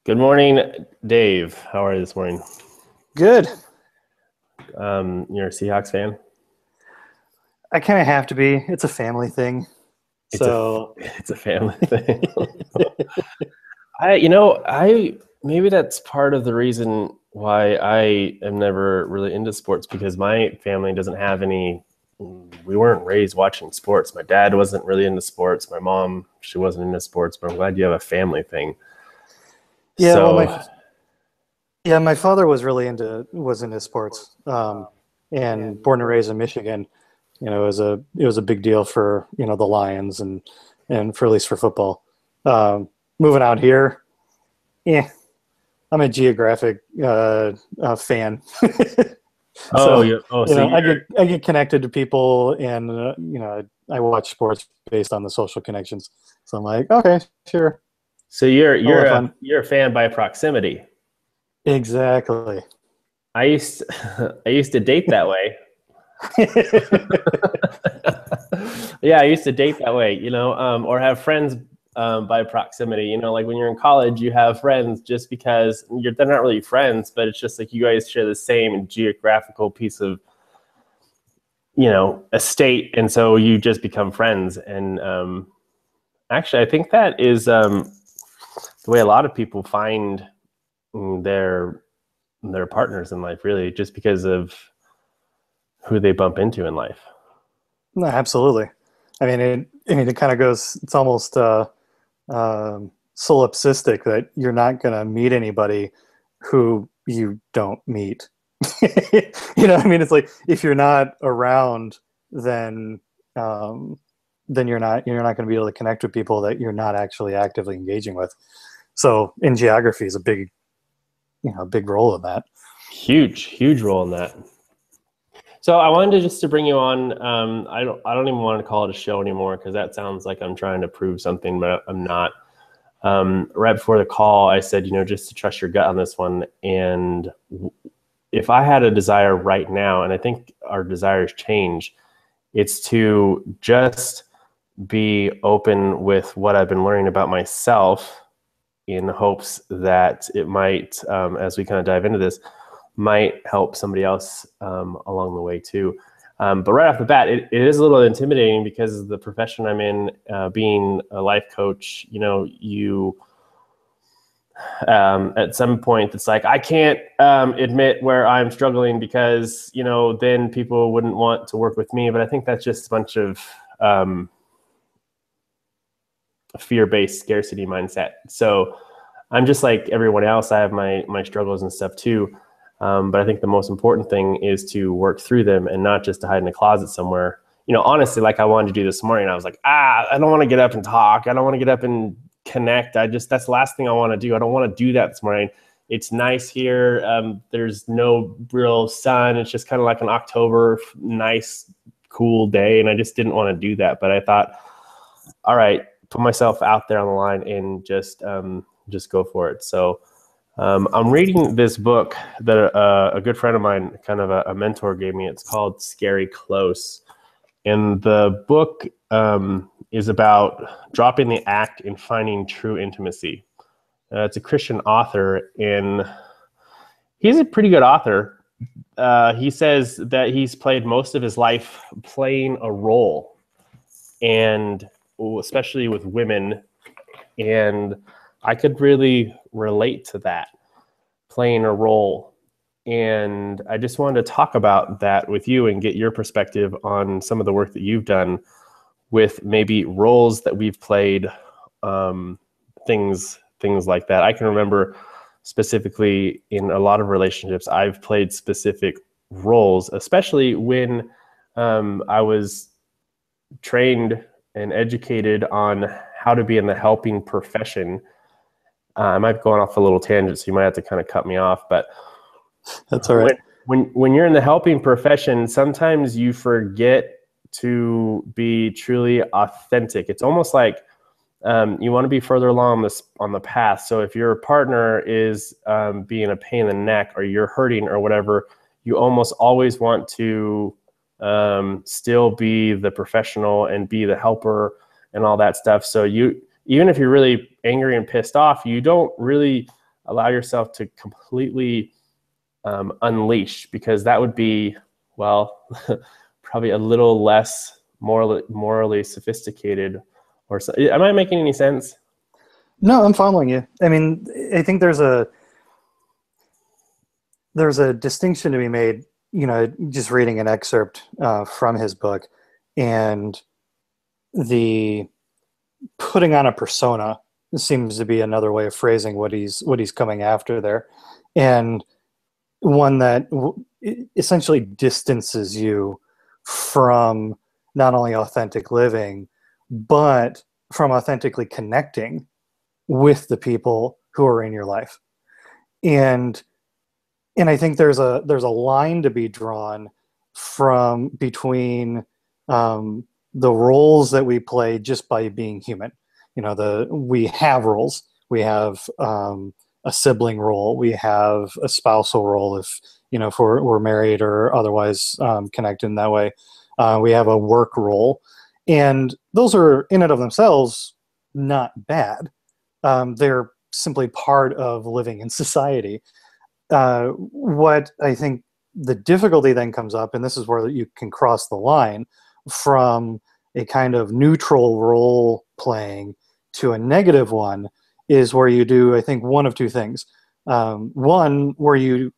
Good morning, Dave. How are you this morning? Good. You're a Seahawks fan? I kind of have to be. It's a family thing. It's a So, it's a family thing. I maybe that's part of the reason why I am never really into sports because my family doesn't have any. We weren't raised watching sports. My dad wasn't really into sports. My mom, she wasn't into sports. But I'm glad you have a family thing. yeah, well, So, my father was into sports. And born and raised in Michigan, it was a big deal for, the Lions and for at least for football. Moving out here, yeah, I'm a geographic fan. So, so I get connected to people, and I watch sports based on the social connections. So I'm like, okay, sure, so you're I'll you're have a fun. you're a fan by proximity. Exactly. I used I used to date that way. Yeah, I used to date that way, or have friends by proximity. Like when you're in college, you have friends just because they're not really friends, but it's just like you guys share the same geographical piece of, a state, and so you just become friends. And actually, I think that is the way a lot of people find their their partners in life, really, just because of who they bump into in life. No, absolutely. It kind of goes. It's almost solipsistic that you're not going to meet anybody who you don't meet. It's like if you're not around, then um, then you're not going to be able to connect with people that you're not actually actively engaging with. So, in geography is a big role in that. Huge role in that. So I wanted to bring you on. I don't even want to call it a show anymore because that sounds like I'm trying to prove something, but I'm not. Right before the call, I said, just to trust your gut on this one. And if I had a desire right now, and I think our desires change, it's to just be open with what I've been learning about myself in hopes that it might, as we kind of dive into this, might help somebody else along the way too. But right off the bat, it is a little intimidating because of the profession I'm in, being a life coach. You at some point it's like I can't admit where I'm struggling because then people wouldn't want to work with me. But I think that's just a bunch of fear-based scarcity mindset. So I'm just like everyone else. I have my struggles and stuff too. But I think the most important thing is to work through them and not just to hide in a closet somewhere. Honestly, like I wanted to do this morning, I was like, I don't want to get up and talk. I don't want to get up and connect. That's the last thing I want to do. I don't want to do that this morning. It's nice here. There's no real sun. It's just kind of like an October nice, cool day. And I just didn't want to do that. But I thought, all right, put myself out there on the line and just go for it. So I'm reading this book that a good friend of mine, kind of a mentor, gave me. It's called Scary Close. And the book is about dropping the act and finding true intimacy. It's a Christian author, and he's a pretty good author. He says that he's played most of his life playing a role, and especially with women. And I could really relate to that, playing a role. And I just wanted to talk about that with you and get your perspective on some of the work that you've done with maybe roles that we've played, things like that. I can remember specifically in a lot of relationships, I've played specific roles, especially when I was trained and educated on how to be in the helping profession. I might be going off a little tangent, so you might have to kind of cut me off. But That's all right. when you're in the helping profession, sometimes you forget to be truly authentic. It's almost like you want to be further along on the path. So if your partner is being a pain in the neck, or you're hurting or whatever, you almost always want to still be the professional and be the helper and all that stuff. So even if you're really angry and pissed off, you don't really allow yourself to completely unleash, because that would be, well, probably a little less morally sophisticated. Or so. Am I making any sense? No, I'm following you. I mean, I think there's a distinction to be made, just reading an excerpt from his book, and the putting on a persona seems to be another way of phrasing what he's coming after there, and one that essentially distances you from not only authentic living, but from authentically connecting with the people who are in your life. And I think there's a line to be drawn from between the roles that we play just by being human. We have roles. We have a sibling role. We have a spousal role if we're married or otherwise connected in that way. We have a work role, and those are in and of themselves not bad. They're simply part of living in society. What I think the difficulty then comes up, and this is where you can cross the line from a kind of neutral role playing to a negative one, is where you do, I think, one of two things. One, where you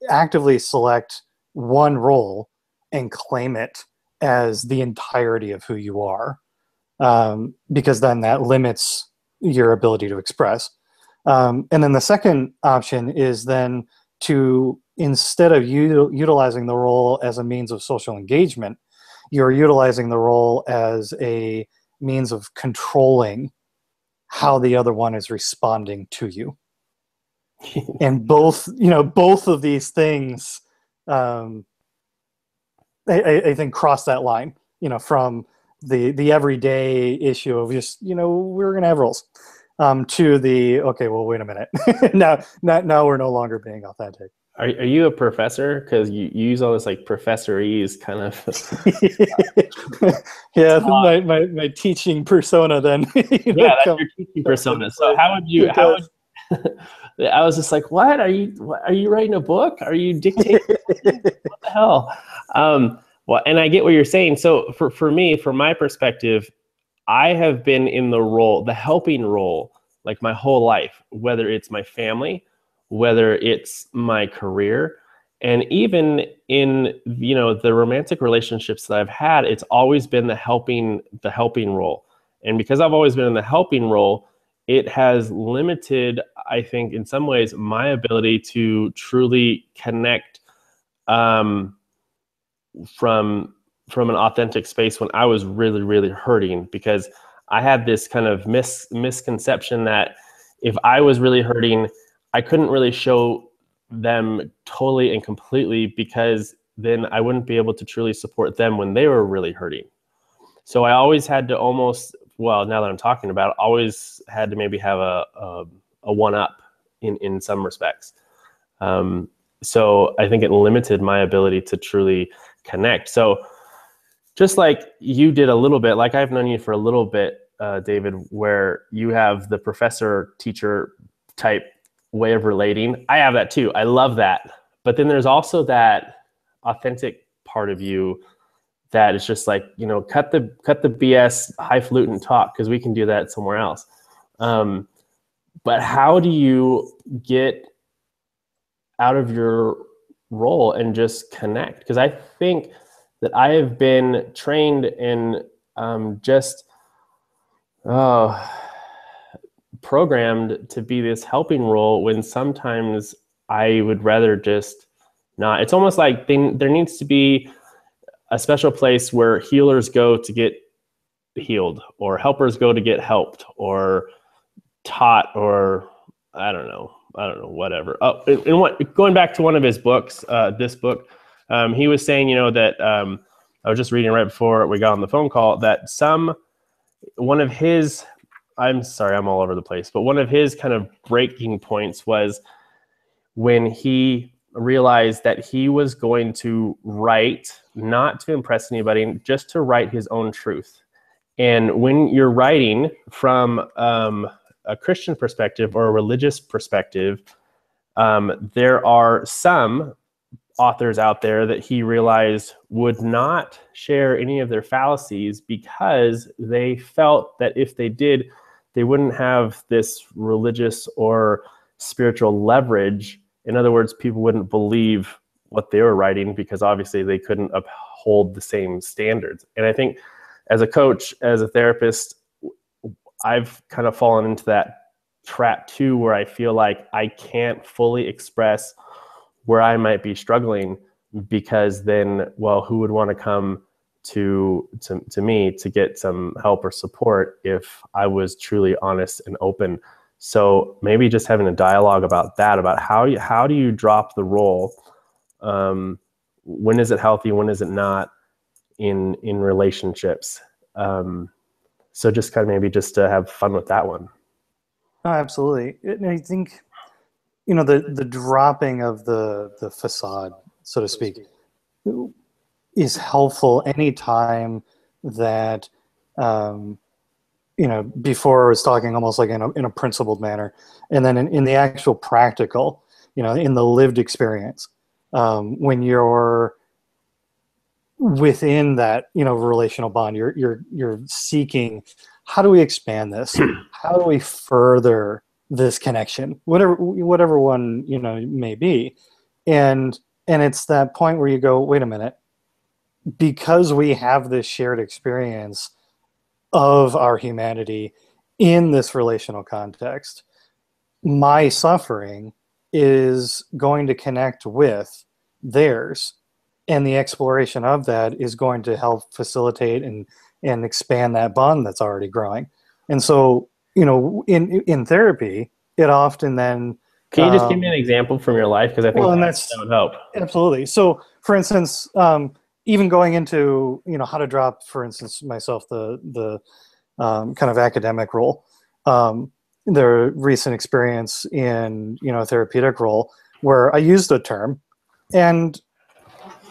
actively select one role and claim it as the entirety of who you are, because then that limits your ability to express. And then the second option is then to, instead of utilizing the role as a means of social engagement, you're utilizing the role as a means of controlling how the other one is responding to you. And both of these things, I think, cross that line, from the everyday issue of just, we're going to have roles, to the, okay, well, wait a minute. now we're no longer being authentic. Are you a professor? Because you use all this like professorese kind of. Yeah, my teaching persona then. Yeah, that's your teaching persona. So how would I was just like, what are you writing a book? Are you dictating? What the hell? Well, and I get what you're saying. So for me, from my perspective, I have been in the helping role, like my whole life, whether it's my family, whether it's my career, and even in, the romantic relationships that I've had, it's always been the helping role. And because I've always been in the helping role, it has limited, I think, in some ways, my ability to truly connect from an authentic space when I was really, really hurting, because I had this kind of misconception that if I was really hurting, I couldn't really show them totally and completely, because then I wouldn't be able to truly support them when they were really hurting. So I always had to now that I'm talking about it, always had to maybe have a one-up in some respects. So I think it limited my ability to truly connect. So just like you did a little bit, like I've known you for a little bit, David, where you have the professor-teacher type way of relating. I have that too. I love that. But then there's also that authentic part of you that is just like, cut the BS highfalutin talk, because we can do that somewhere else. But how do you get out of your role and just connect? Because I think that I have been trained in programmed to be this helping role, when sometimes I would rather just not. It's almost like there needs to be a special place where healers go to get healed, or helpers go to get helped, or taught, or I don't know, whatever. Oh, and going back to one of his books, this book, he was saying, that I was just reading right before we got on the phone call, that one of his, I'm sorry, I'm all over the place, but one of his kind of breaking points was when he realized that he was going to write, not to impress anybody, just to write his own truth. And when you're writing from a Christian perspective or a religious perspective, There are some authors out there that he realized would not share any of their fallacies because they felt that if they did, they wouldn't have this religious or spiritual leverage. In other words, people wouldn't believe what they were writing because obviously they couldn't uphold the same standards. And I think as a coach, as a therapist, I've kind of fallen into that trap too, where I feel like I can't fully express where I might be struggling, because then, well, who would want to come to me to get some help or support if I was truly honest and open? So maybe just having a dialogue about that, about how do you drop the role? When is it healthy? When is it not in relationships? So just kind of maybe just to have fun with that one. Oh, absolutely. And I think, the dropping of the facade, so to speak, is helpful anytime that, before I was talking almost like in a principled manner, and then in the actual practical, in the lived experience, when you're within that, relational bond, you're seeking, how do we expand this? How do we further this connection, whatever one may be, and it's that point where you go, wait a minute, because we have this shared experience of our humanity in this relational context, my suffering is going to connect with theirs, and the exploration of that is going to help facilitate and expand that bond that's already growing. And so, in therapy, it often then, can you just give me an example from your life? Because I think that would help. Absolutely. So, for instance, even going into how to drop, for instance, myself the kind of academic role, the recent experience in a therapeutic role where I used a term, and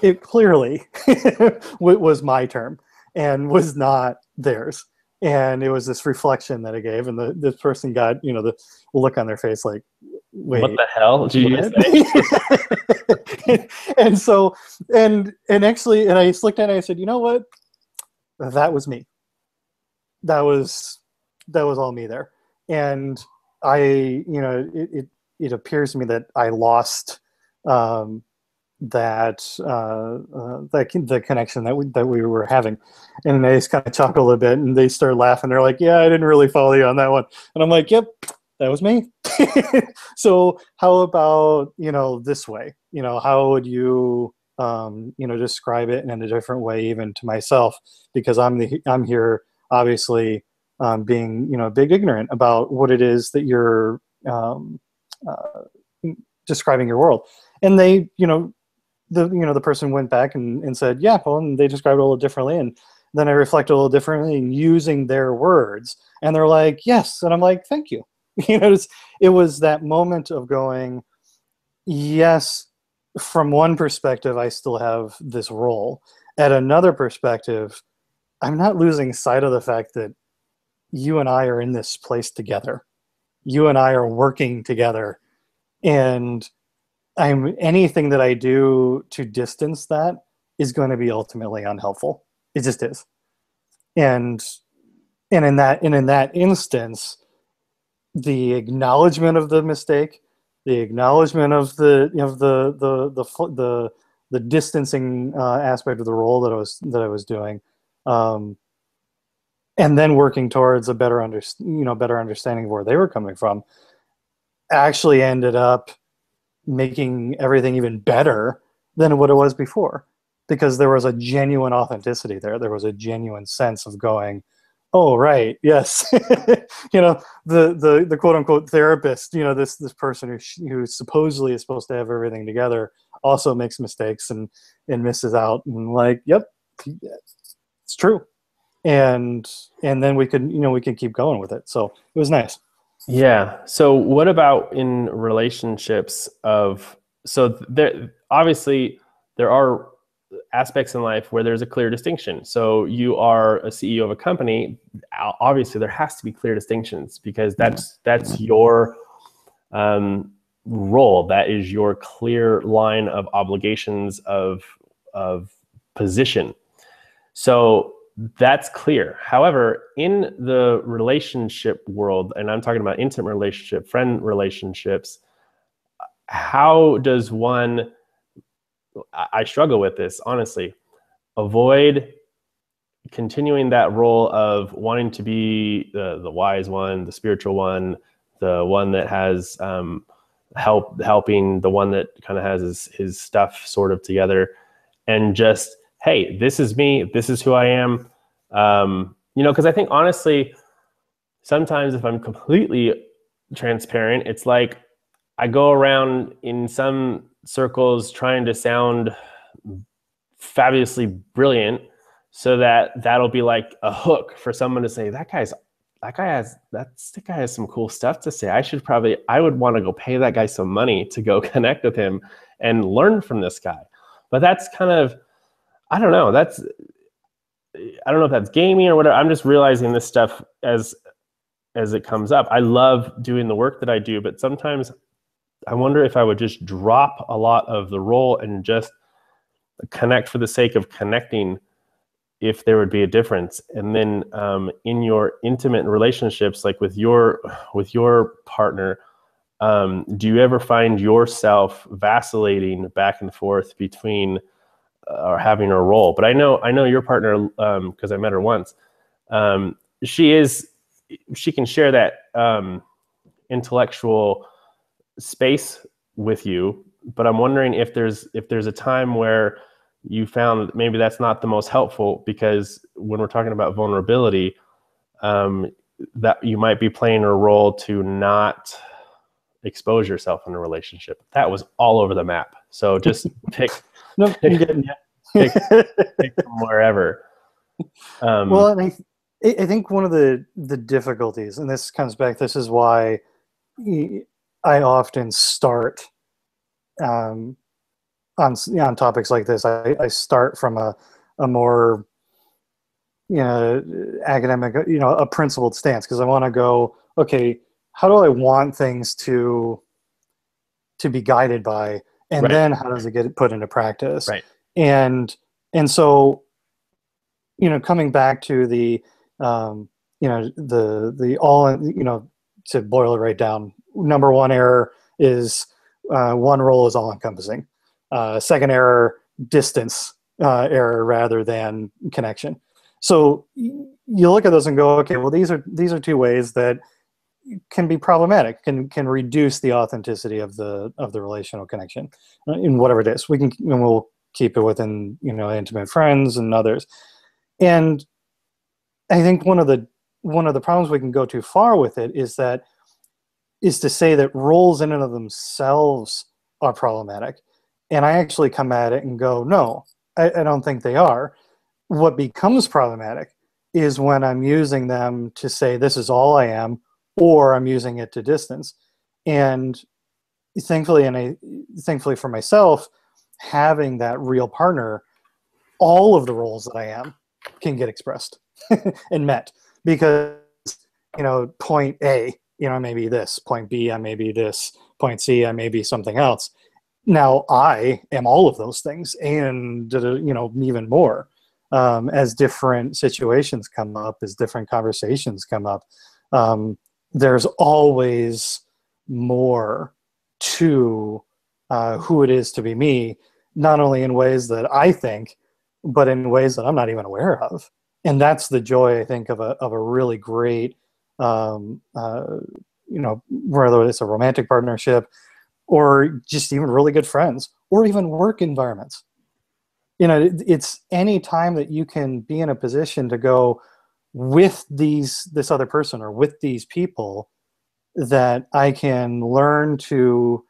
it clearly was my term and was not theirs. And it was this reflection that I gave, and this person got, the look on their face like, wait, what the hell did you say? And so, and actually, and I just looked at it and I said, you know what? That was me. That was all me there. And it appears to me that I lost, the connection that we were having. And they just kind of chuckled a bit, and they started laughing. They're like, yeah, I didn't really follow you on that one. And I'm like, yep, that was me. So how about, this way, how would you, describe it in a different way, even to myself, because I'm here, obviously, being, big ignorant about what it is that you're, describing your world. And they, the person went back and said, yeah, well, and they described it a little differently. And then I reflected a little differently in using their words. And they're like, yes. And I'm like, thank you. It was that moment of going, yes, from one perspective, I still have this role. At another perspective, I'm not losing sight of the fact that you and I are in this place together. You and I are working together. And anything that I do to distance that is going to be ultimately unhelpful. It just is. And in that instance, the acknowledgement of the mistake, the acknowledgement of the distancing aspect of the role that I was doing, and then working towards a better understanding of where they were coming from, actually ended up making everything even better than what it was before, because there was a genuine authenticity there. There was a genuine sense of going, oh, right, yes. The quote unquote therapist, this person who supposedly is supposed to have everything together also makes mistakes and misses out, and like, yep, it's true. And then we could keep going with it. So it was nice. Yeah. So what about in relationships obviously there are aspects in life where there's a clear distinction. So you are a CEO of a company, obviously there has to be clear distinctions, because that's your role. That is your clear line of obligations of position. So that's clear. However, in the relationship world, and I'm talking about intimate relationship, friend relationships, how does one, I struggle with this, honestly, avoid continuing that role of wanting to be the wise one, the spiritual one, the one that has helping, the one that kind of has his stuff sort of together, and just, hey, this is me, this is who I am. Because I think honestly, sometimes if I'm completely transparent, it's like I go around in some circles trying to sound fabulously brilliant, so that'll be like a hook for someone to say, that guy has some cool stuff to say. I would want to go pay that guy some money to go connect with him and learn from this guy. But that's kind of, I don't know if that's gaming or whatever. I'm just realizing this stuff as it comes up. I love doing the work that I do, but sometimes I wonder if I would just drop a lot of the role and just connect for the sake of connecting, if there would be a difference. And then in your intimate relationships, like with your partner, do you ever find yourself vacillating back and forth between or having a role? But I know your partner, because I met her once. She can share that intellectual space with you, but I'm wondering if there's a time where you found that maybe that's not the most helpful, because when we're talking about vulnerability, that you might be playing a role to not expose yourself in a relationship. That was all over the map. So just pick from wherever. Well, and I think one of the difficulties, and this comes back, this is why I often start on topics like this. I start from a more academic, a principled stance, because I want to go, okay, how do I want things to be guided by, and then how does it get put into practice? Right. And so, coming back to the to boil it right down, number one error is one role is all encompassing. Second error, distance error rather than connection. So you look at those and go, okay, well, these are two ways that can be problematic, can reduce the authenticity of the relational connection in whatever it is. We'll keep it within intimate friends and others. And I think one of the problems we can go too far with it is to say that roles in and of themselves are problematic. And I actually come at it and go, no, I don't think they are. What becomes problematic is when I'm using them to say this is all I am, or I'm using it to distance. And thankfully for myself, having that real partner, all of the roles that I am can get expressed and met, because point A, I may be this, point B, I may be this, point C, I may be something else. Now I am all of those things, and even more as different situations come up, as different conversations come up. There's always more to who it is to be me, not only in ways that I think, but in ways that I'm not even aware of. And that's the joy, I think, of a really great, whether it's a romantic partnership or just even really good friends or even work environments. It's any time that you can be in a position to go with this other person or with these people, that I can learn to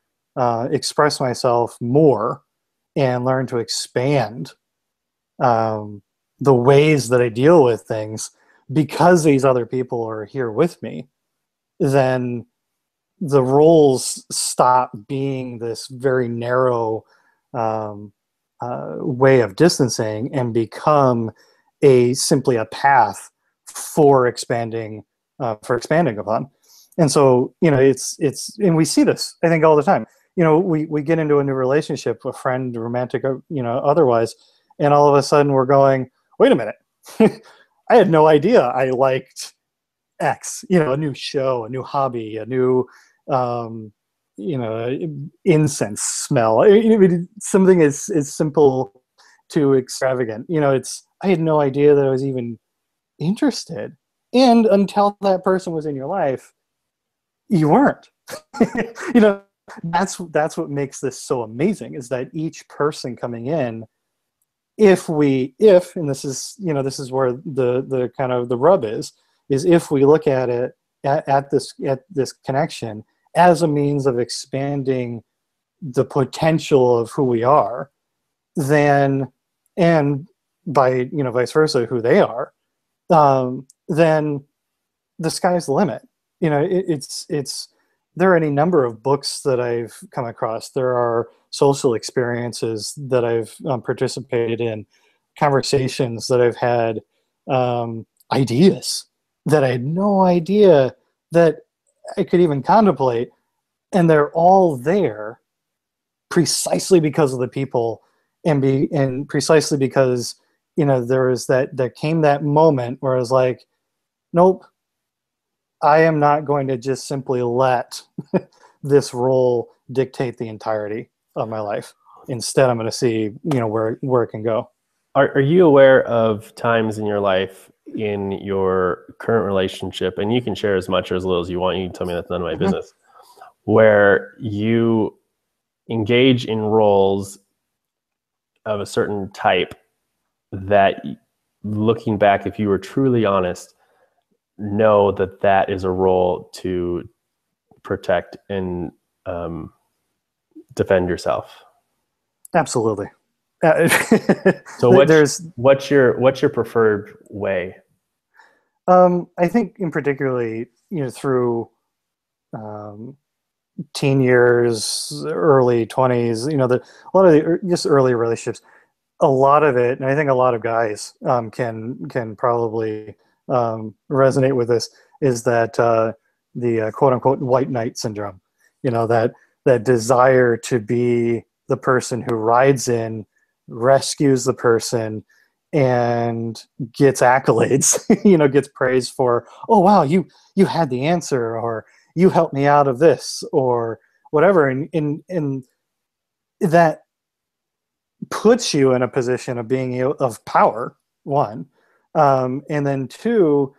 express myself more and learn to expand the ways that I deal with things, because these other people are here with me. Then the roles stop being this very narrow way of distancing and become simply a path for expanding upon. And so, and we see this, I think, all the time. We get into a new relationship, a friend, romantic, otherwise, and all of a sudden we're going, wait a minute, I had no idea I liked X, a new show, a new hobby, a new, incense smell. Something as simple to extravagant. I had no idea that I was even interested. And until that person was in your life, you weren't. you know, that's what makes this so amazing, is that each person coming in, and this is where the kind of the rub is if we look at it at this connection as a means of expanding the potential of who we are, then, and by vice versa, who they are, then the sky's the limit. It's there are any number of books that I've come across. There are social experiences that I've participated in, conversations that I've had, ideas that I had no idea that I could even contemplate, and they're all there precisely because of the people, and precisely because there came that moment where I was like, nope, I am not going to just simply let this role dictate the entirety of my life. Instead, I'm going to see where it can go. Are you aware of times in your life, in your current relationship, and you can share as much or as little as you want, you can tell me that's none of my business, where you engage in roles of a certain type that, looking back, if you were truly honest, know that that is a role to protect and defend yourself? Absolutely. So what's your preferred way? I think in particularly, through teen years, early 20s, a lot of the just early relationships, a lot of it, and I think a lot of guys can probably resonate with this, is that the quote unquote white knight syndrome, that desire to be the person who rides in, rescues the person, and gets accolades, gets praised for, oh wow, you had the answer, or you helped me out of this, or whatever, and that puts you in a position of being of power, one, and then two,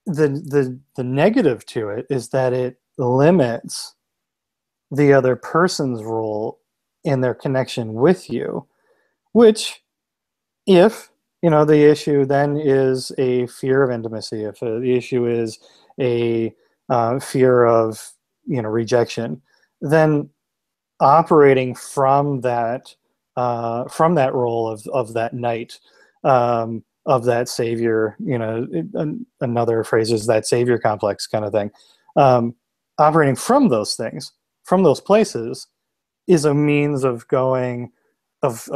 the negative to it is that it limits the other person's role in their connection with you, which, if the issue then is a fear of intimacy, if the issue is a fear of rejection, then operating from that role of that knight, of that savior, another phrase is that savior complex kind of thing, operating from those things, from those places, is a means of going, of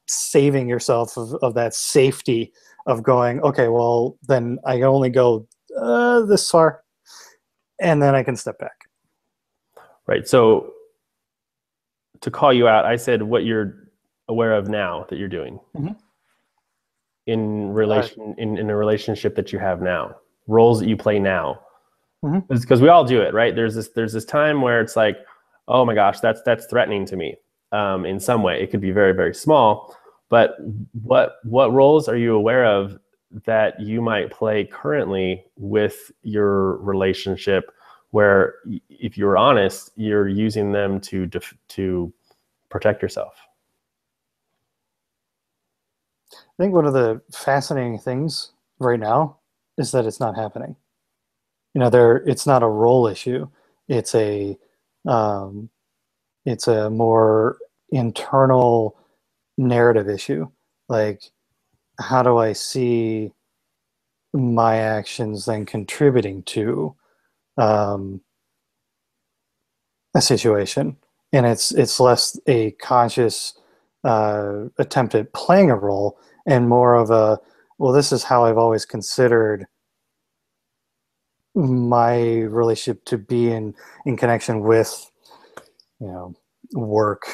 saving yourself of that safety of going, okay, well, then I only go this far, and then I can step back. Right. So to call you out, I said what you're aware of now that you're doing in relation in a relationship that you have now, roles that you play now, because we all do it, right? There's this time where it's like, oh my gosh, that's threatening to me, in some way. It could be very, very small, but what roles are you aware of that you might play currently with your relationship, where, if you're honest, you're using them to protect yourself? I think one of the fascinating things right now is that it's not happening. It's not a role issue. It's a more internal narrative issue. Like, how do I see my actions then contributing to a situation? And it's less a conscious attempt at playing a role, and more of a, well, this is how I've always considered my relationship to be in connection with, work,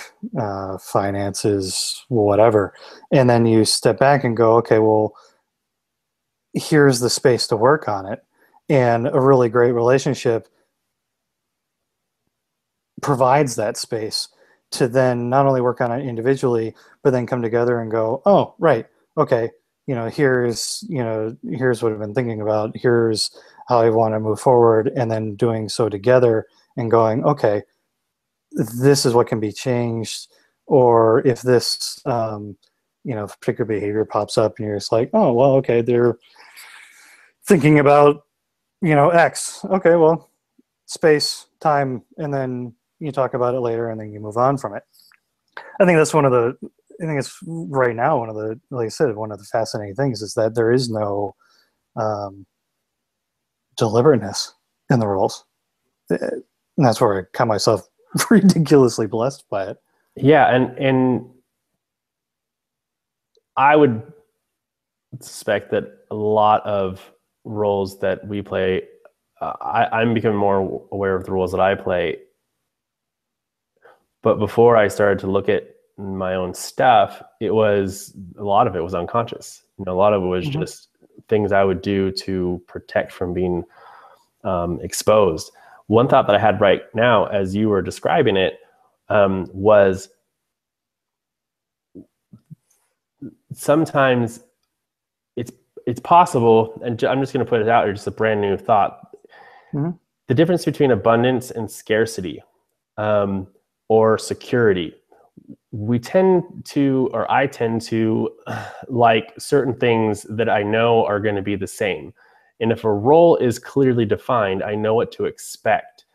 finances, whatever. And then you step back and go, okay, well, here's the space to work on it. And a really great relationship provides that space to then not only work on it individually, but then come together and go, oh, right, okay, here's what I've been thinking about. Here's how I want to move forward. And then doing so together and going, okay, this is what can be changed. Or if this, if particular behavior pops up and you're just like, oh, well, okay, they're thinking about, X. Okay, well, space, time, and then you talk about it later and then you move on from it. I think that's I think it's right now one of the, like I said, one of the fascinating things is that there is no deliberateness in the roles. And that's where I count myself ridiculously blessed by it. Yeah, and I would suspect that a lot of roles that we play, I'm becoming more aware of the roles that I play. But before I started to look at my own stuff, a lot of it was unconscious. A lot of it was just things I would do to protect from being exposed. One thought that I had right now, as you were describing it, was sometimes it's possible, and I'm just going to put it out here, just a brand new thought. The difference between abundance and scarcity, or security. I tend to like certain things that I know are going to be the same. And if a role is clearly defined, I know what to expect.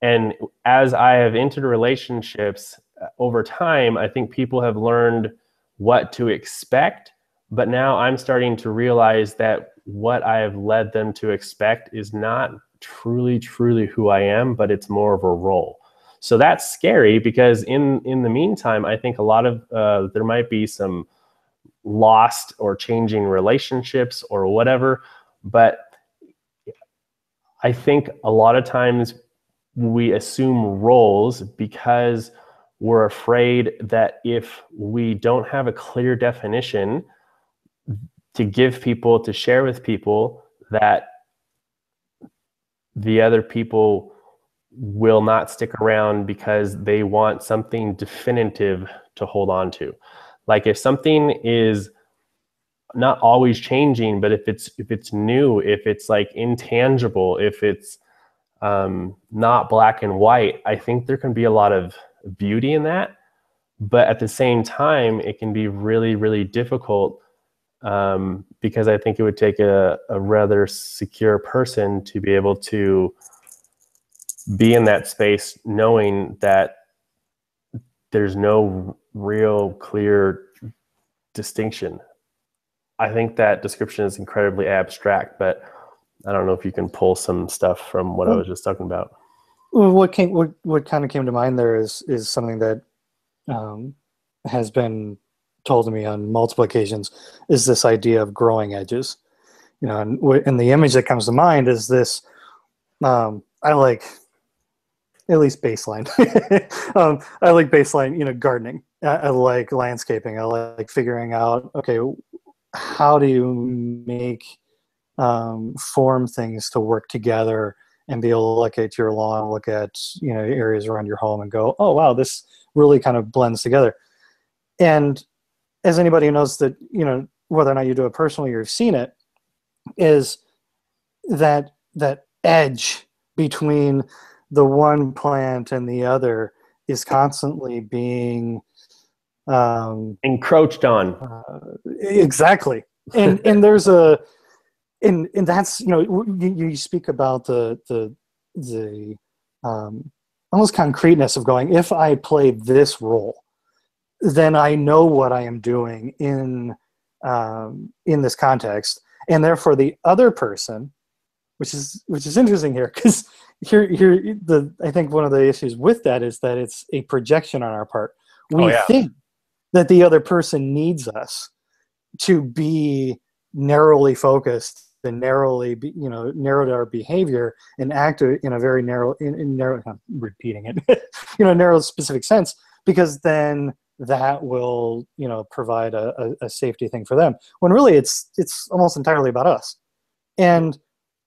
And as I have entered relationships over time, I think people have learned what to expect. But now I'm starting to realize that what I have led them to expect is not truly who I am, but it's more of a role. So that's scary because in the meantime, I think a lot of there might be some lost or changing relationships or whatever. But I think a lot of times we assume roles because we're afraid that if we don't have a clear definition to give people, to share with people, that the other people will not stick around because they want something definitive to hold on to. Like if something is not always changing, but if it's new, if it's like intangible, if it's not black and white, I think there can be a lot of beauty in that. But at the same time, it can be really difficult because I think it would take a rather secure person to be able to be in that space knowing that there's no real clear distinction. I think that description is incredibly abstract, but I don't know if you can pull some stuff from what I was just talking about. Well, what kind of came to mind there is something that has been told to me on multiple occasions, is this idea of growing edges. And the image that comes to mind is this. I like, at least baseline. I like baseline, gardening. I like landscaping. I like figuring out, okay, how do you make form things to work together and be able to look at your lawn, look at areas around your home and go, oh wow, this really kind of blends together. And as anybody who knows that, whether or not you do it personally or you've seen it, is that edge between the one plant and the other is constantly being encroached on. Exactly. And there's and that's, you speak about the almost concreteness of going, if I play this role, then I know what I am doing in this context, and therefore the other person, which is interesting here, because I think one of the issues with that is that it's a projection on our part. We think that the other person needs us to be narrowly focused narrowed our behavior and act in a very narrow, in narrow, I'm repeating it, narrow specific sense, because then that will, provide a safety thing for them, when really it's almost entirely about us. And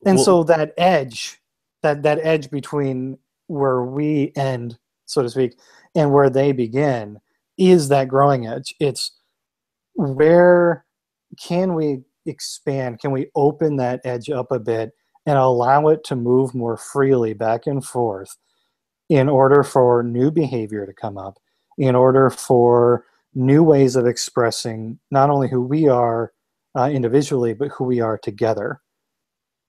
Well, so that edge, that edge between where we end, so to speak, and where they begin, is that growing edge. It's where can we expand? Can we open that edge up a bit and allow it to move more freely back and forth in order for new behavior to come up, in order for new ways of expressing not only who we are individually, but who we are together.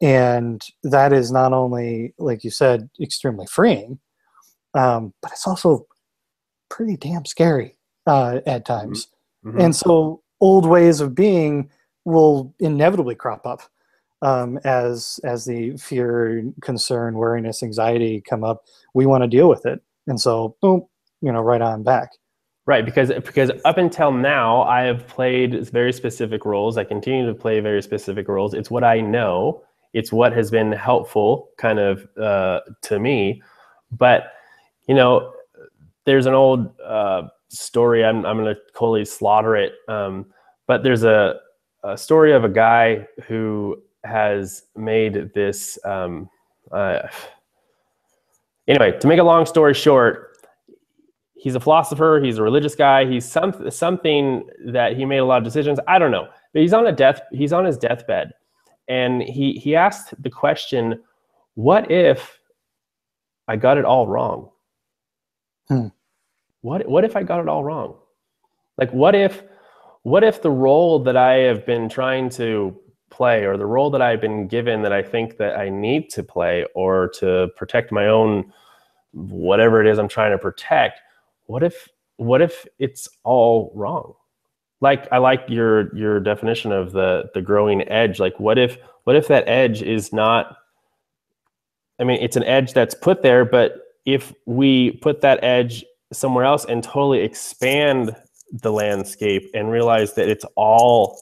And that is not only, like you said, extremely freeing, but it's also pretty damn scary at times. mm-hmm. And so old ways of being will inevitably crop up as the fear, concern, wariness, anxiety come up. We want to deal with it. And so, boom, right on back. Right, because up until now, I have played very specific roles. I continue to play very specific roles. It's what I know. It's what has been helpful kind of to me. But, there's an old story. I'm going to totally slaughter it. But there's a story of a guy who has made this. Anyway, to make a long story short, he's a philosopher. He's a religious guy. He's something that he made a lot of decisions. I don't know, but he's on his deathbed, and he asked the question, "What if I got it all wrong? What if I got it all wrong? Like, what if the role that I have been trying to play, or the role that I've been given that I think that I need to play, or to protect my own, whatever it is I'm trying to protect, what if it's all wrong?" Like, I like your definition of the growing edge. Like, what if that edge is not, I mean, it's an edge that's put there, but if we put that edge somewhere else and totally expand the landscape and realize that it's all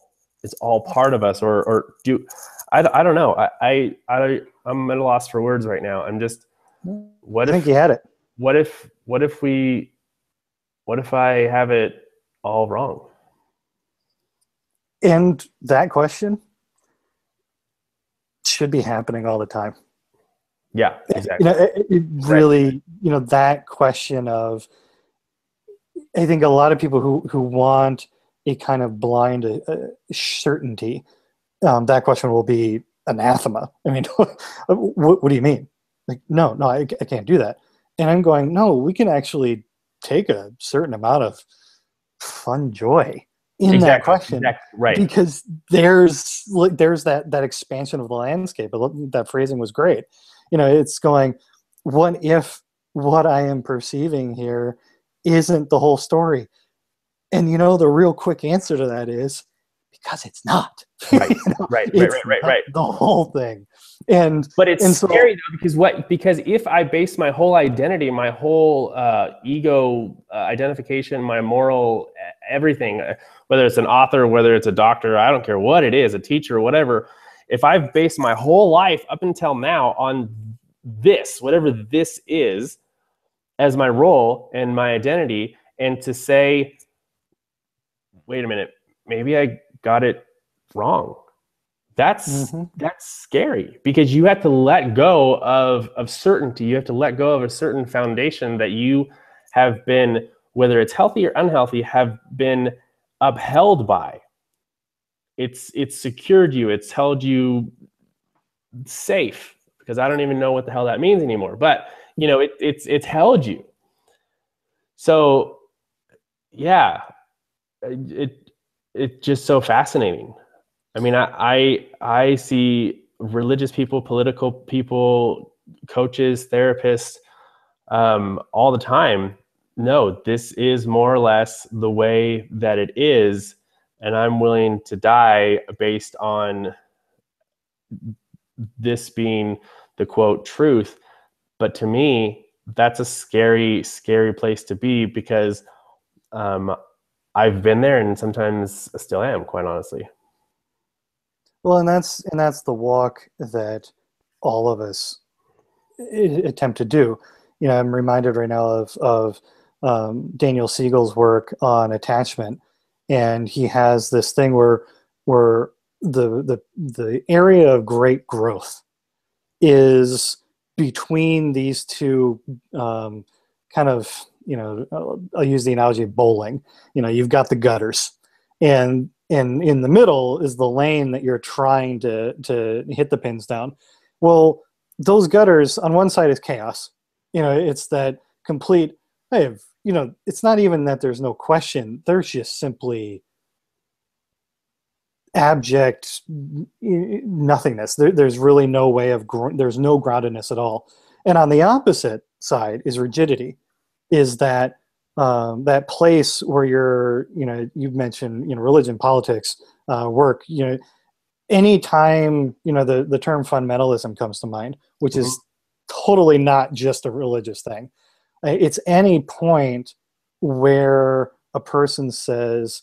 part of us, or do, I don't know. I'm at a loss for words right now. I'm just, I think you had it. What if I have it all wrong? And that question should be happening all the time. Yeah, exactly. It really, right. That question of, I think a lot of people who want a kind of blind certainty, that question will be anathema. I mean, what do you mean? Like, no, I can't do that. And I'm going, no, we can actually take a certain amount of fun joy in that question, right? Because there's that expansion of the landscape. That phrasing was great. It's going, what if what I am perceiving here isn't the whole story? And the real quick answer to that is, because it's not. Right. Right. The whole thing. But it's scary though, because if I base my whole identity, my whole ego identification, my moral everything, whether it's an author, whether it's a doctor, I don't care what it is, a teacher, whatever, if I've based my whole life up until now on this, whatever this is, as my role and my identity, and to say, wait a minute, maybe I got it wrong. That's scary, because you have to let go of certainty. You have to let go of a certain foundation that you have been, whether it's healthy or unhealthy, have been upheld by. It's secured you. It's held you safe, because I don't even know what the hell that means anymore. But it's held you. So yeah, it's just so fascinating. I mean, I see religious people, political people, coaches, therapists, all the time. No, this is more or less the way that it is, and I'm willing to die based on this being the quote truth. But to me, that's a scary, scary place to be, because I've been there, and sometimes still am, quite honestly. Well, and that's the walk that all of us attempt to do. You know, I'm reminded right now of Daniel Siegel's work on attachment, and he has this thing where the area of great growth is between these two kind of, you know, I'll use the analogy of bowling. You know, you've got the gutters, and in the middle is the lane that you're trying to hit the pins down. Well, those gutters on one side is chaos. You know, it's that complete, hey, you know, it's not even that there's no question. There's just simply abject nothingness. There's really no way of, there's no groundedness at all. And on the opposite side is rigidity, is that that place where you're, you know, you've mentioned, you know, religion, politics, work, you know, anytime, you know, the term fundamentalism comes to mind, which is totally not just a religious thing. It's any point where a person says,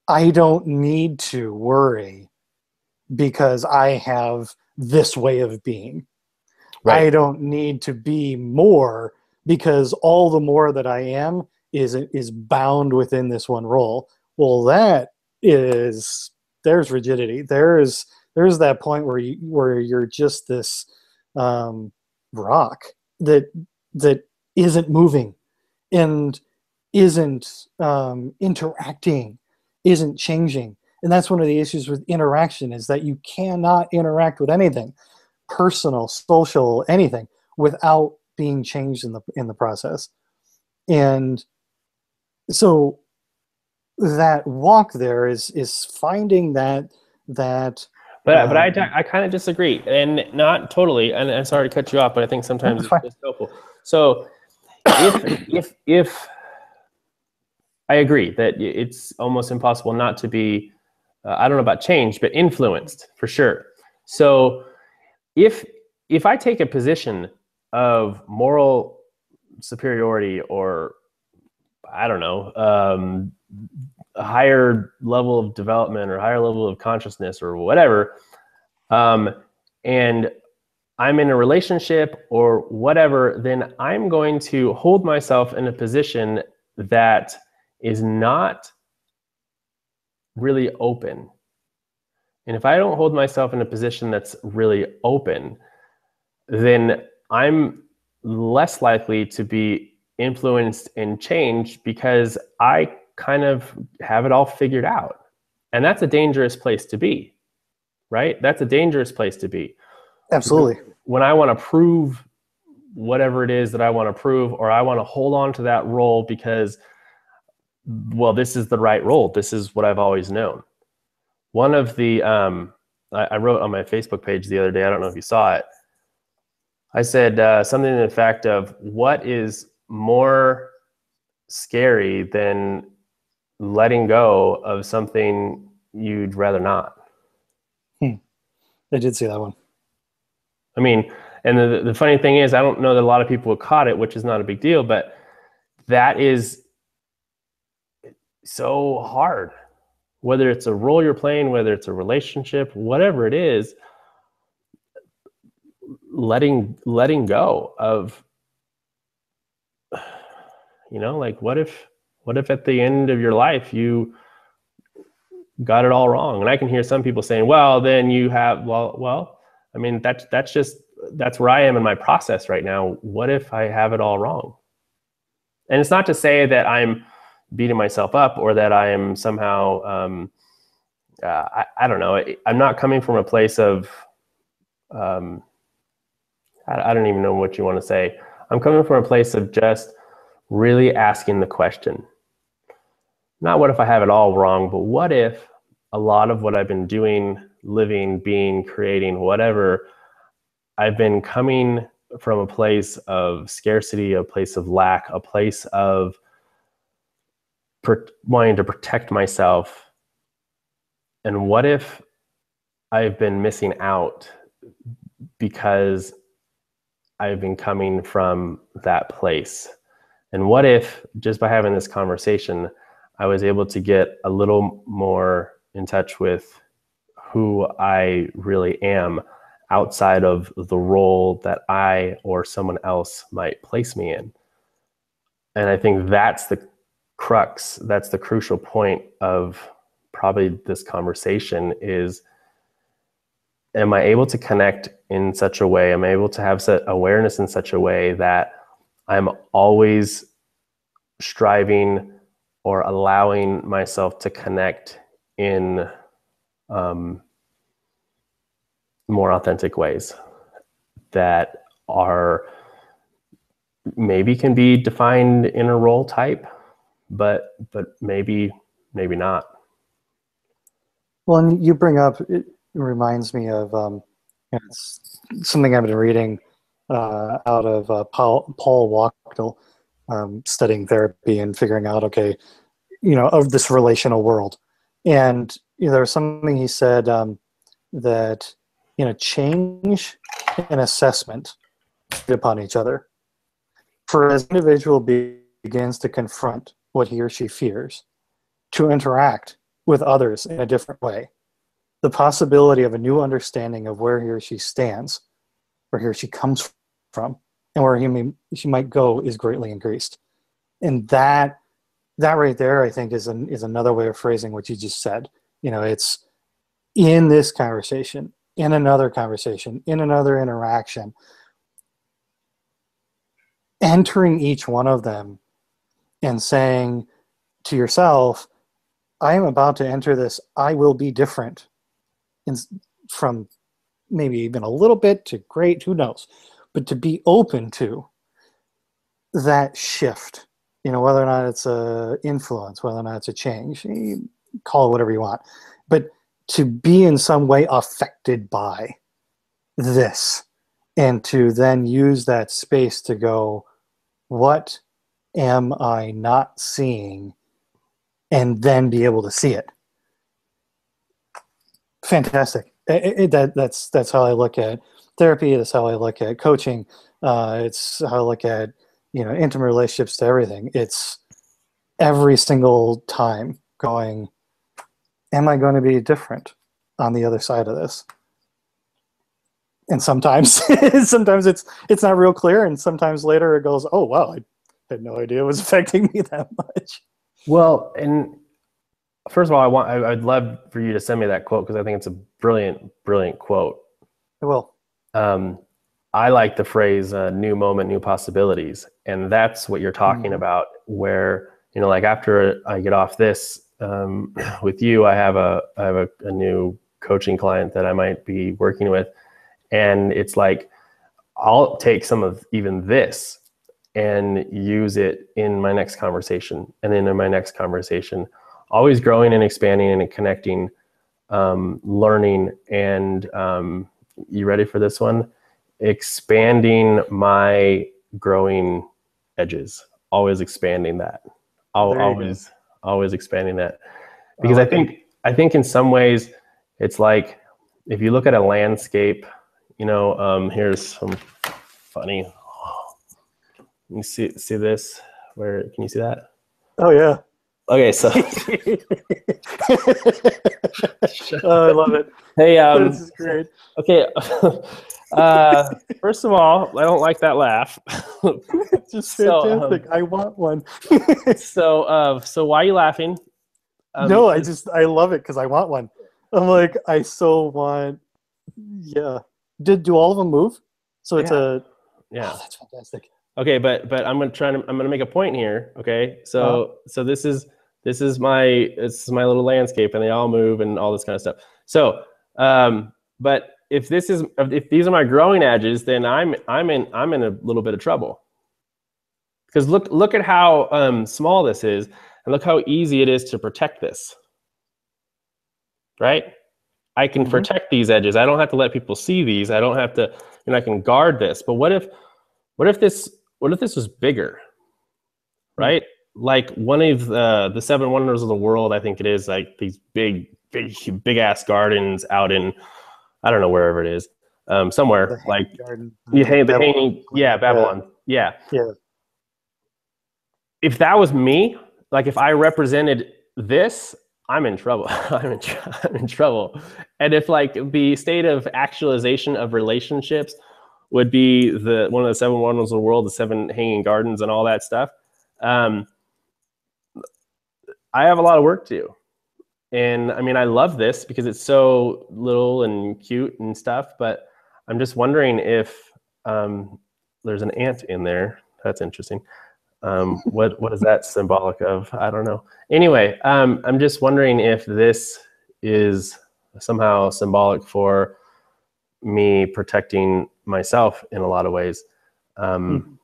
I don't need to worry because I have this way of being. Right. I don't need to be more because all the more that I am is bound within this one role. Well, that is, there's rigidity. There's that point where you're just this rock that isn't moving and isn't interacting, isn't changing. And that's one of the issues with interaction, is that you cannot interact with anything, personal, social, anything, without being changed in the process. And so that walk there is finding that But I kind of disagree, and not totally. And I'm sorry to cut you off, but I think sometimes it's just helpful. So if I agree that it's almost impossible not to be, I don't know about change, but influenced for sure. So if I take a position of moral superiority, or I don't know, a higher level of development or higher level of consciousness or whatever, and I'm in a relationship or whatever, then I'm going to hold myself in a position that is not really open. And if I don't hold myself in a position that's really open, then I'm less likely to be influenced and changed, because I kind of have it all figured out. And that's a dangerous place to be, right? That's a dangerous place to be. absolutely. When I want to prove whatever it is that I want to prove, or I want to hold on to that role because, well, this is the right role. This is what I've always known. One of the, I wrote on my Facebook page the other day, I don't know if you saw it. I said something to the effect of, what is more scary than letting go of something you'd rather not? I did see that one. I mean, and the funny thing is, I don't know that a lot of people have caught it, which is not a big deal, but that is so hard. Whether it's a role you're playing, whether it's a relationship, whatever it is, letting go of, you know, like, what if at the end of your life you got it all wrong? And I can hear some people saying, well, then you have, well, I mean, that's where I am in my process right now. What if I have it all wrong? And it's not to say that I'm beating myself up or that I am somehow, I don't know. I'm not coming from a place of, I don't even know what you want to say. I'm coming from a place of just really asking the question. Not what if I have it all wrong, but what if a lot of what I've been doing, living, being, creating, whatever, I've been coming from a place of scarcity, a place of lack, a place of wanting to protect myself. And what if I've been missing out because I've been coming from that place? And what if, just by having this conversation, I was able to get a little more in touch with who I really am outside of the role that I or someone else might place me in. And I think that's the crux, that's the crucial point of probably this conversation is, am I able to connect in such a way, am I able to have awareness in such a way that I'm always striving or allowing myself to connect in more authentic ways that are maybe can be defined in a role type, but maybe not. Well, and you bring up, it reminds me of it's something I've been reading out of Paul Wachtel, studying therapy and figuring out, okay, of this relational world. And there was something he said that change and assessment upon each other. For as an individual begins to confront what he or she fears, to interact with others in a different way, the possibility of a new understanding of where he or she stands, where he or she comes from, and where she might go is greatly increased. And that right there, I think, is another way of phrasing what you just said. It's in this conversation, in another conversation, in another interaction, entering each one of them and saying to yourself, I am about to enter this, I will be different, from maybe even a little bit to great, who knows, but to be open to that shift, whether or not it's a influence, whether or not it's a change, you call it whatever you want, but to be in some way affected by this, and to then use that space to go, what am I not seeing, and then be able to see it. Fantastic. That's how I look at therapy. That's how I look at coaching. It's how I look at intimate relationships to everything. It's every single time going, am I going to be different on the other side of this? And sometimes sometimes it's not real clear, and sometimes later it goes, oh wow, I had no idea it was affecting me that much. Well, and first of all, I'd love for you to send me that quote, because I think it's a brilliant quote. I will. I like the phrase new moment, new possibilities. And that's what you're talking about, where, like after I get off this with you, I have a new coaching client that I might be working with. And it's like, I'll take some of even this and use it in my next conversation, and then in my next conversation, always growing and expanding and connecting, learning. And you ready for this one? Expanding my growing edges, always expanding that. Always expanding that. Because I think in some ways it's like, if you look at a landscape, here's some funny, you see this, where, can you see that? Oh yeah. Okay, so oh, I love it. Hey, this is great. Okay, first of all, I don't like that laugh. It's just fantastic. I want one. So why are you laughing? No, I love it because I want one. I'm like, I so want. Yeah. Do all of them move? So it's yeah. Oh, that's fantastic. Okay, but I'm gonna make a point here. Okay, so this is my little landscape, and they all move and all this kind of stuff. So, but if these are my growing edges, then I'm in a little bit of trouble. Because look at how small this is, and look how easy it is to protect this. Right? I can protect these edges. I don't have to let people see these. I don't have to, I can guard this. But what if this was bigger, right? Like one of the seven wonders of the world, I think it is, like these big ass gardens out in, I don't know, wherever it is, somewhere like Babylon. Yeah. If that was me, like if I represented this, I'm in trouble. I'm in trouble. And if like the state of actualization of relationships would be the one of the seven wonders of the world, the seven hanging gardens and all that stuff, I have a lot of work to do. And I mean, I love this because it's so little and cute and stuff, but I'm just wondering if there's an ant in there. That's interesting. What is that symbolic of? I don't know. Anyway, I'm just wondering if this is somehow symbolic for me protecting myself in a lot of ways. And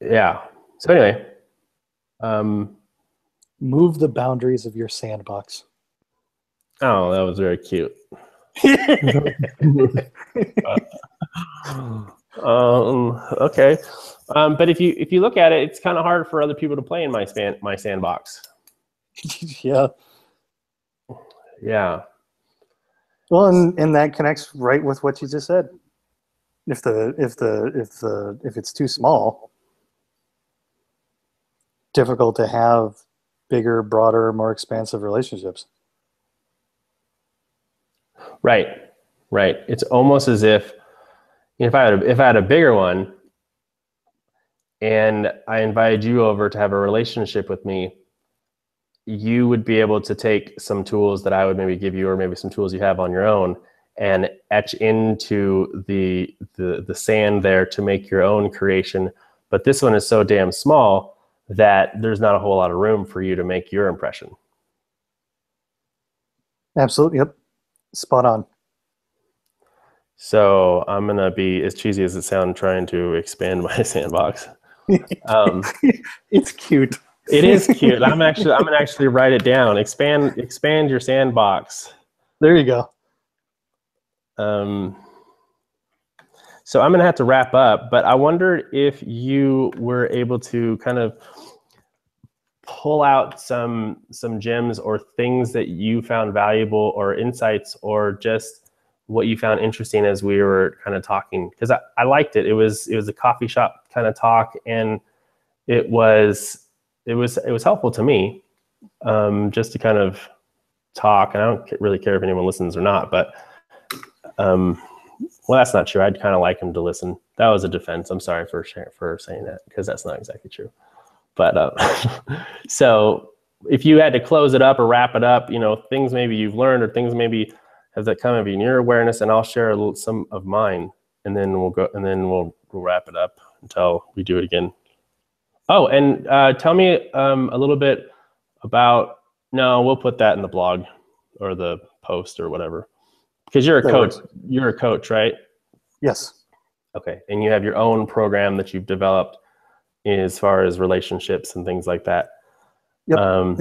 yeah, so anyway, move the boundaries of your sandbox. Oh, that was very cute. Okay, but if you look at it, it's kind of hard for other people to play in my sandbox. Yeah. Yeah. Well, and that connects right with what you just said. If it's too small, difficult to have bigger, broader, more expansive relationships. Right. It's almost as if I had a bigger one and I invited you over to have a relationship with me, you would be able to take some tools that I would maybe give you, or maybe some tools you have on your own, and etch into the sand there to make your own creation. But this one is so damn small that there's not a whole lot of room for you to make your impression. Absolutely. Yep. Spot on. So I'm going to be, as cheesy as it sounds, trying to expand my sandbox. It's cute. It is cute. I'm gonna actually write it down. Expand your sandbox. There you go. So I'm gonna have to wrap up, but I wondered if you were able to kind of pull out some gems or things that you found valuable, or insights, or just what you found interesting as we were kind of talking, because I liked it. It was a coffee shop kind of talk, and it was helpful to me, just to kind of talk. And I don't really care if anyone listens or not, but well, that's not true. I'd kind of like him to listen. That was a defense. I'm sorry for saying that, because that's not exactly true. But so if you had to close it up or wrap it up, things maybe you've learned, or things maybe have that come of in your awareness, and I'll share some of mine, and then we'll wrap it up until we do it again. Oh, and tell me a little bit about. No, we'll put that in the blog or the post or whatever, because you're a coach. You're a coach, right? Yes. Okay, and you have your own program that you've developed as far as relationships and things like that. Yep. And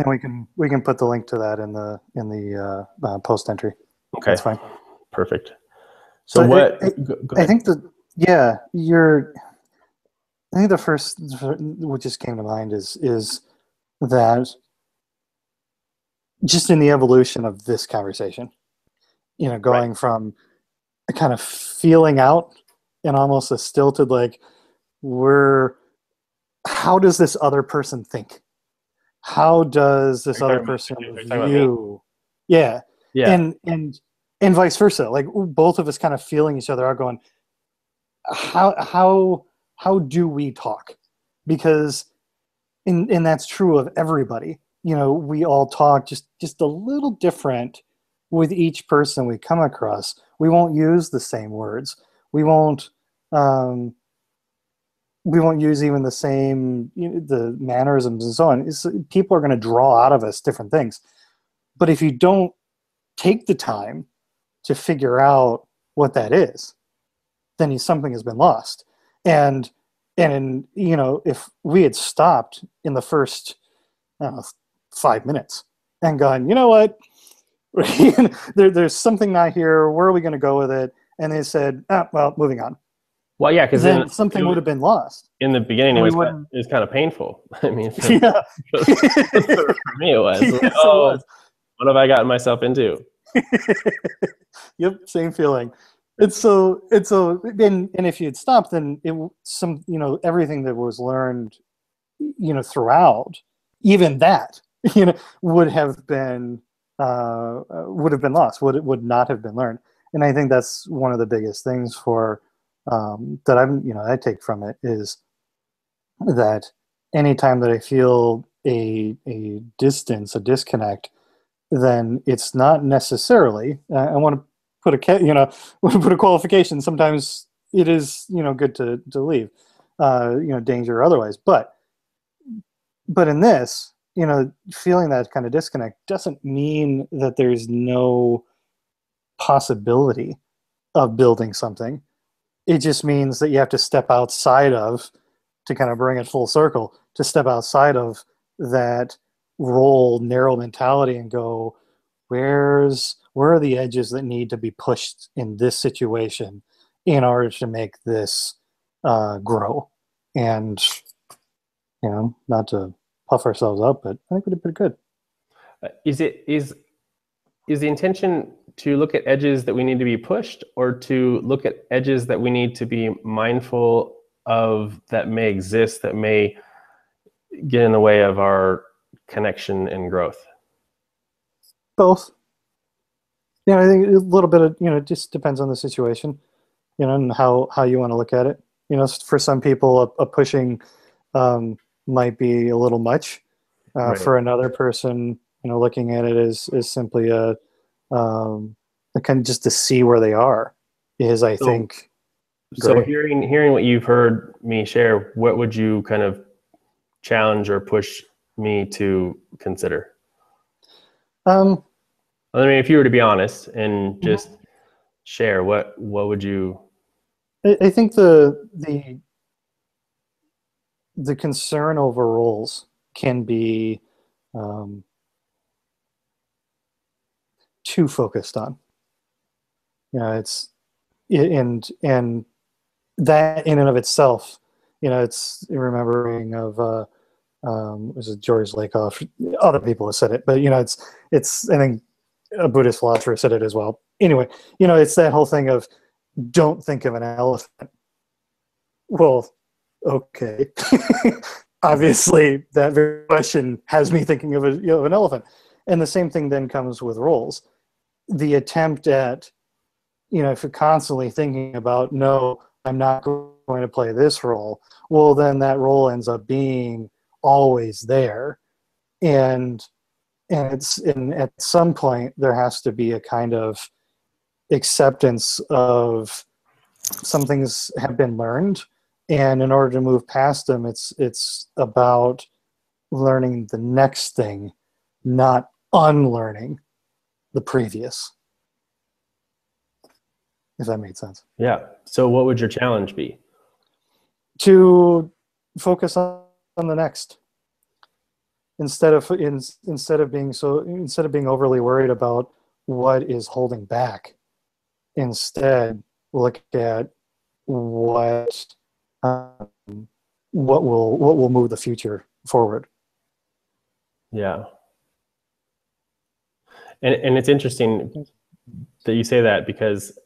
we can put the link to that in the post entry. Okay, that's fine. Perfect. So what? Go ahead. I think the first what just came to mind is that just in the evolution of this conversation, going from a kind of feeling out and almost a stilted, like, how does this other person think? How does this other person view? Yeah. And vice versa. Like, both of us kind of feeling each other out, going, how do we talk? Because and that's true of everybody. We all talk just a little different with each person we come across. We won't use the same words. We won't use even the same the mannerisms and so on. People are going to draw out of us different things. But if you don't take the time to figure out what that is, then something has been lost. And if we had stopped in the first 5 minutes and gone, you know what, there's something not here, where are we going to go with it? And they said, well, moving on. Well, yeah, because then something would have been lost. In the beginning, it was kind of painful. I mean, for me, it was. Yes, oh, what have I gotten myself into? Yep, same feeling. And if you had stopped, then everything that was learned, throughout, even that would have been lost, would not have been learned. And I think that's one of the biggest things for that I take from it is that anytime that I feel a distance, a disconnect, then it's not necessarily. I want to put put a qualification. Sometimes it is good to leave, danger or otherwise. But in this, feeling that kind of disconnect doesn't mean that there's no possibility of building something. It just means that you have to step outside of, to kind of bring it full circle, to step outside of that role narrow mentality and go, where are the edges that need to be pushed in this situation in order to make this grow? And not to puff ourselves up, but I think we did pretty good. Is the intention to look at edges that we need to be pushed, or to look at edges that we need to be mindful of that may exist, that may get in the way of our connection and growth? Both. I think a little bit of, it just depends on the situation, and how you want to look at it. For some people, a pushing might be a little much. Right. For another person, looking at it is simply a kind of just to see where they are is, I think. So great. hearing what you've heard me share, what would you kind of challenge or push me to consider? I mean, if you were to be honest and just share, what would you? I think the concern over roles can be too focused on. It's and that in and of itself, it's remembering of was it George Lakoff? Other people have said it, but it's I think a Buddhist philosopher said it as well. Anyway, it's that whole thing of don't think of an elephant. Well, okay. Obviously, that very question has me thinking of an elephant. And the same thing then comes with roles. The attempt at, if you're constantly thinking about, no, I'm not going to play this role, well, then that role ends up being always there. And at some point, there has to be a kind of acceptance of some things have been learned. And in order to move past them, it's about learning the next thing, not unlearning the previous. If that made sense. Yeah. So what would your challenge be? To focus on the next. Instead of being overly worried about what is holding back, instead look at what will move the future forward. Yeah. And it's interesting that you say that, because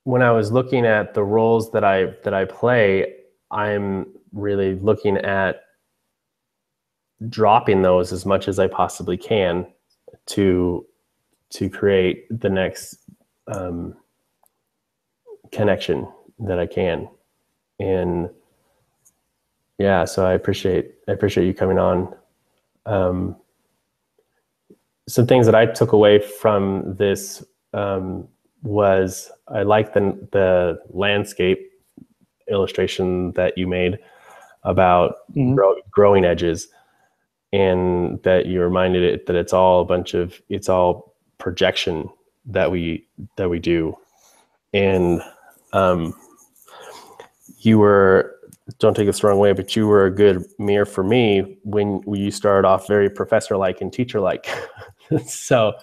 when I was looking at the roles that I play, I'm really looking at dropping those as much as I possibly can to create the next connection that I can. And yeah, so I appreciate you coming on. Some things that I took away from this was I like the landscape illustration that you made about growing edges, and that you reminded it that it's all projection that we do. And you were, don't take this the wrong way, but you were a good mirror for me when you started off very professor-like and teacher-like. So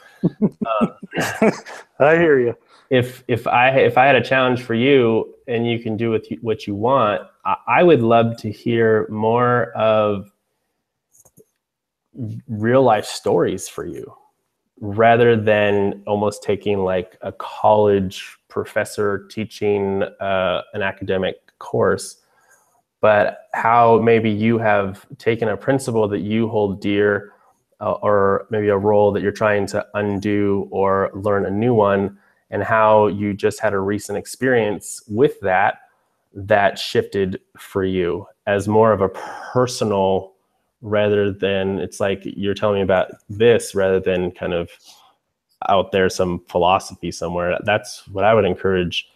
I hear you. If I had a challenge for you and you can do what you want, I would love to hear more of real life stories for you, rather than almost taking like a college professor teaching an academic course. but how maybe you have taken a principle that you hold dear, or maybe a role that you're trying to undo or learn a new one, and how you just had a recent experience with that shifted for you as more of a personal, rather than, it's like you're telling me about this rather than kind of out there some philosophy somewhere. That's what I would encourage.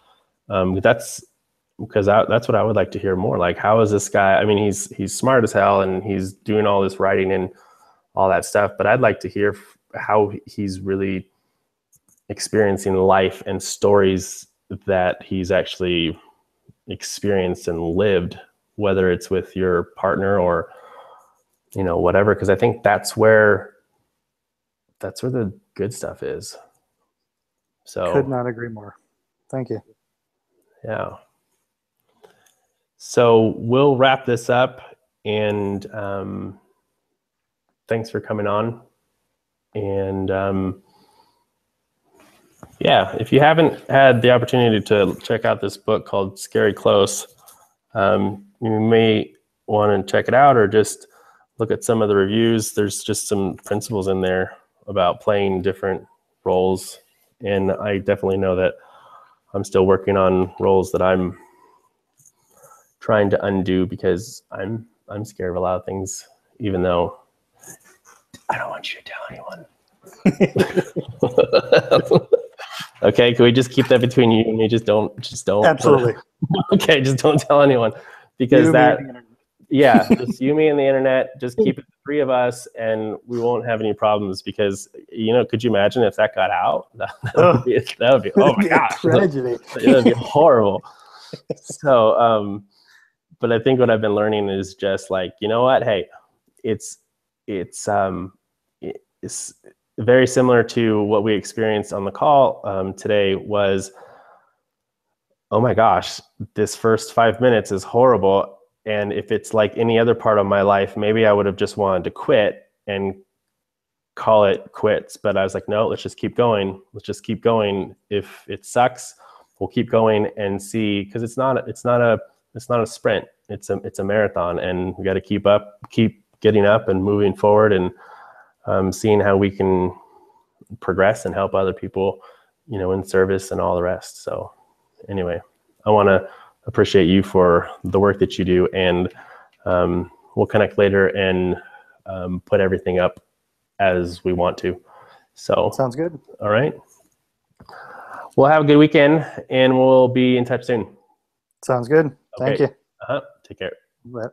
That's what I would like to hear more. Like, how is this guy? I mean, he's smart as hell and he's doing all this writing and all that stuff, but I'd like to hear how he's really experiencing life and stories that he's actually experienced and lived, whether it's with your partner or, whatever. Because I think that's where the good stuff is. So could not agree more. Thank you. Yeah. So we'll wrap this up, and thanks for coming on. And if you haven't had the opportunity to check out this book called Scary Close, you may want to check it out or just look at some of the reviews. There's just some principles in there about playing different roles. And I definitely know that I'm still working on roles that I'm trying to undo, because I'm scared of a lot of things, even though I don't want you to tell anyone. Okay, can we just keep that between you and me? Just don't. Absolutely. Okay, just don't tell anyone, because just you, me, and the internet. Just keep it the three of us, and we won't have any problems. Because could you imagine if that got out? That would be oh my gosh, tragedy. That would be horrible. So, but I think what I've been learning is just like, you know what? Hey, it's very similar to what we experienced on the call today. Was, oh my gosh, this first 5 minutes is horrible. And if it's like any other part of my life, maybe I would have just wanted to quit and call it quits. But I was like, no, let's just keep going. Let's just keep going. If it sucks, we'll keep going and see, because it's not a sprint. It's a marathon, and we got to keep getting up and moving forward, and seeing how we can progress and help other people, in service and all the rest. So anyway, I want to appreciate you for the work that you do, and we'll connect later and put everything up as we want to. So sounds good. All right. Well, have a good weekend, and we'll be in touch soon. Sounds good. Okay. Thank you. Take care. Bye.